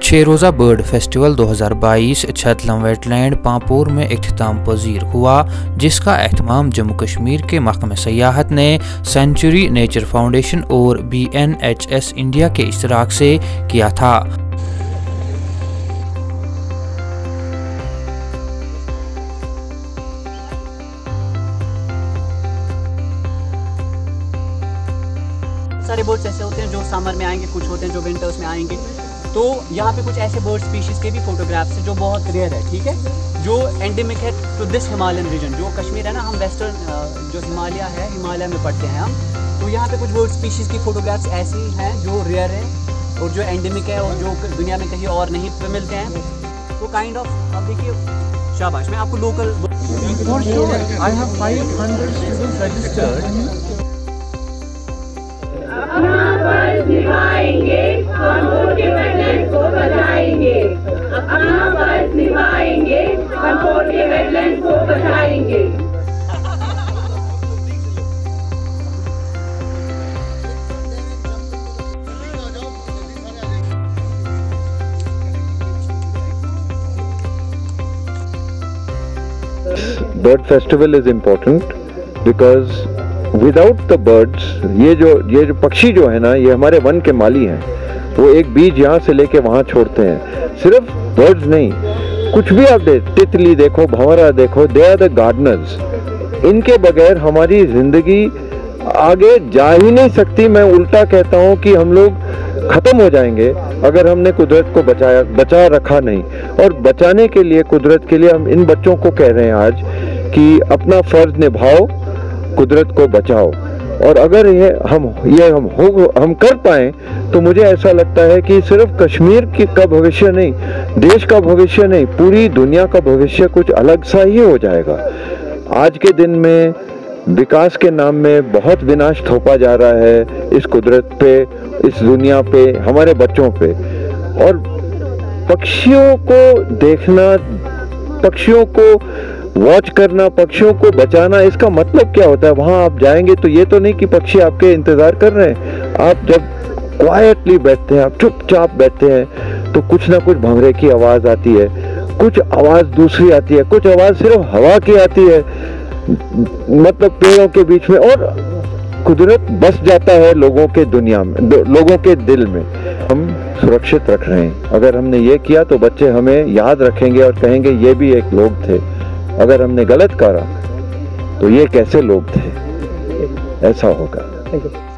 6 रोज़ा bird festival 2022 छतलम wetland Pampore में इख्तिताम पजीर हुआ, जिसका एहतमाम जम्मू कश्मीर के महकमे सयाहत ने सेंचुरी नेचर फाउंडेशन और BNHS इंडिया के इश्तराक से किया था। सारे बर्ड्स ऐसे होते हैं जो समर में आएंगे, कुछ होते हैं जो विंटर्स में आएंगे। तो यहाँ पे कुछ ऐसे बर्ड स्पीशीज़ के भी फोटोग्राफ्स हैं जो बहुत रेयर है, ठीक है, जो एंडेमिक है टू दिस हिमालयन रीजन। जो कश्मीर है ना, हम वेस्टर्न जो हिमालय है, हिमालय में पढ़ते हैं हम। तो यहाँ पे कुछ बर्ड स्पीशीज़ की फोटोग्राफ्स ऐसी हैं जो रेयर है और जो एंडेमिक है और जो दुनिया में कहीं और नहीं मिलते हैं। तो काइंड ऑफ अब देखिए, शाबाश, मैं आपको local I have 500 students registered. अपना फर्ज निभाएंगे, पांपोर के वेटलैंड्स को बचाएंगे। अपना फर्ज निभाएंगे, पांपोर के वेटलैंड्स को बचाएंगे। Bird festival is important because without the birds, ये जो पक्षी जो है ना, ये हमारे वन के माली हैं। वो एक बीज यहाँ से लेके वहाँ छोड़ते हैं। सिर्फ बर्ड्स नहीं, कुछ भी आप तितली देखो, भंवरा देखो, दे आर द गार्डनर्स। इनके बगैर हमारी जिंदगी आगे जा ही नहीं सकती। मैं उल्टा कहता हूँ कि हम लोग खत्म हो जाएंगे अगर हमने कुदरत को बचा रखा नहीं। और बचाने के लिए, कुदरत के लिए, हम इन बच्चों को कह रहे हैं आज कि अपना फर्ज निभाओ, कुदरत को बचाओ। और अगर हम कर पाएं तो मुझे ऐसा लगता है कि सिर्फ कश्मीर का भविष्य नहीं, देश का भविष्य नहीं, पूरी दुनिया का भविष्य कुछ अलग सा ही हो जाएगा। आज के दिन में विकास के नाम में बहुत विनाश थोपा जा रहा है इस कुदरत पे, इस दुनिया पे, हमारे बच्चों पे। और पक्षियों को देखना, पक्षियों को वॉच करना, पक्षियों को बचाना, इसका मतलब क्या होता है? वहां आप जाएंगे तो ये तो नहीं कि पक्षी आपके इंतजार कर रहे हैं। आप जब क्वाइटली बैठते हैं, आप चुपचाप बैठते हैं, तो कुछ ना कुछ भंवरे की आवाज आती है, कुछ आवाज दूसरी आती है, कुछ आवाज सिर्फ हवा की आती है, मतलब पेड़ों के बीच में। और कुदरत बस जाता है लोगों के दुनिया में, लोगों के दिल में। हम सुरक्षित रख रहे हैं। अगर हमने ये किया तो बच्चे हमें याद रखेंगे और कहेंगे ये भी एक लोग थे। अगर हमने गलत करा तो ये कैसे लोग थे, ऐसा होगा।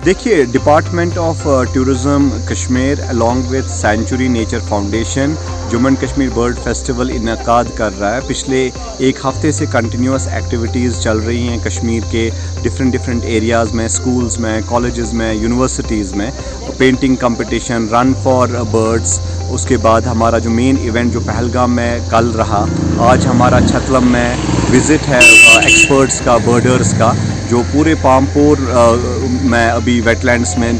देखिए, department of tourism Kashmir along with century nature foundation Jammu and Kashmir bird festival इनकाद कर रहा है। पिछले एक हफ्ते से कंटिन्यूस एक्टिविटीज़ चल रही हैं कश्मीर के डिफरेंट एरियाज़ में, स्कूल्स में, कॉलेजेस में, यूनिवर्सिटीज़ में। Painting competition, run for birds, उसके बाद हमारा जो मेन इवेंट जो पहलगाम में कल रहा, आज हमारा छतलम में विज़िट है एक्सपर्ट्स का, बर्डर्स का, जो पूरे पांपोर में अभी वेटलैंड्स में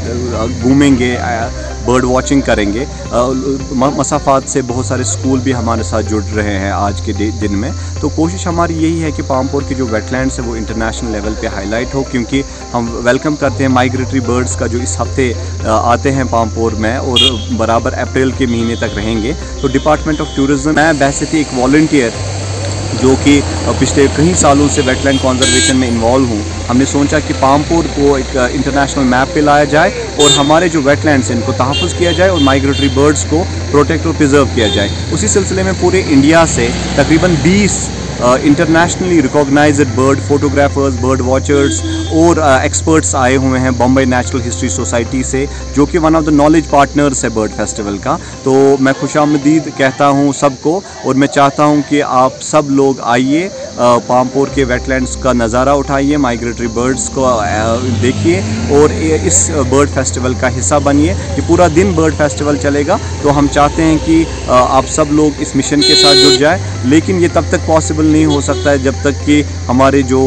घूमेंगे, बर्ड वॉचिंग करेंगे। मसाफात से बहुत सारे स्कूल भी हमारे साथ जुड़ रहे हैं आज के दिन में। तो कोशिश हमारी यही है कि पांपोर की जो वेटलैंड्स है वो इंटरनेशनल लेवल पे हाईलाइट हो, क्योंकि हम वेलकम करते हैं माइग्रेटरी बर्ड्स का जो इस हफ्ते आते हैं पांपोर में और बराबर अप्रैल के महीने तक रहेंगे। तो डिपार्टमेंट ऑफ टूरिज्म, मैं वैसे एक वॉलंटियर जो कि पिछले कई सालों से वेटलैंड कंजर्वेशन में इन्वॉल्व हूँ, हमने सोचा कि पांपोर को एक इंटरनेशनल मैप पे लाया जाए और हमारे जो वेटलैंड्स हैं इनको तहफ़्फ़ुज़ किया जाए और माइग्रेटरी बर्ड्स को प्रोटेक्ट और प्रिजर्व किया जाए। उसी सिलसिले में पूरे इंडिया से तकरीबन 20 internationally recognised bird photographers, bird watchers और एक्सपर्ट्स आए हुए हैं बॉम्बे नेचुरल हिस्ट्री सोसाइटी से, जो कि one of the knowledge partners है बर्ड फेस्टिवल का। तो मैं खुशामदीद कहता हूँ सबको, और मैं चाहता हूँ कि आप सब लोग आइए, पांपोर के वेटलैंड्स का नज़ारा उठाइए, माइग्रेटरी बर्ड्स को देखिए और इस बर्ड फेस्टिवल का हिस्सा बनिए। ये पूरा दिन बर्ड फेस्टिवल चलेगा, तो हम चाहते हैं कि आप सब लोग इस मिशन के साथ जुड़ जाए। लेकिन ये तब तक पॉसिबल नहीं हो सकता है जब तक कि हमारे जो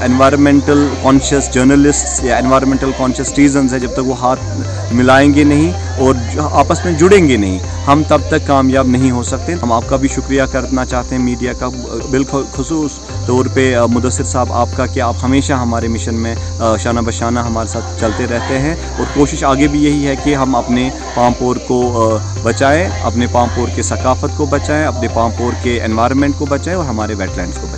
एनवायरमेंटल कॉन्शियस जर्नलिस्ट्स या एनवायरमेंटल कॉन्शियस सिटीजन्स हैं, जब तक वो हाथ मिलाएंगे नहीं और आपस में जुड़ेंगे नहीं, हम तब तक कामयाब नहीं हो सकते। हम आपका भी शुक्रिया करना चाहते हैं मीडिया का, बिलखुसूस तौर पे मुदस्सिर साहब आपका, कि आप हमेशा हमारे मिशन में शाना बशाना हमारे साथ चलते रहते हैं। और कोशिश आगे भी यही है कि हम अपने पामपोर को बचाएं, अपने पामपोर के सकाफत को बचाएं, अपने पामपोर के एनवायरनमेंट को बचाएं और हमारे वेटलैंड्स को बचाएं।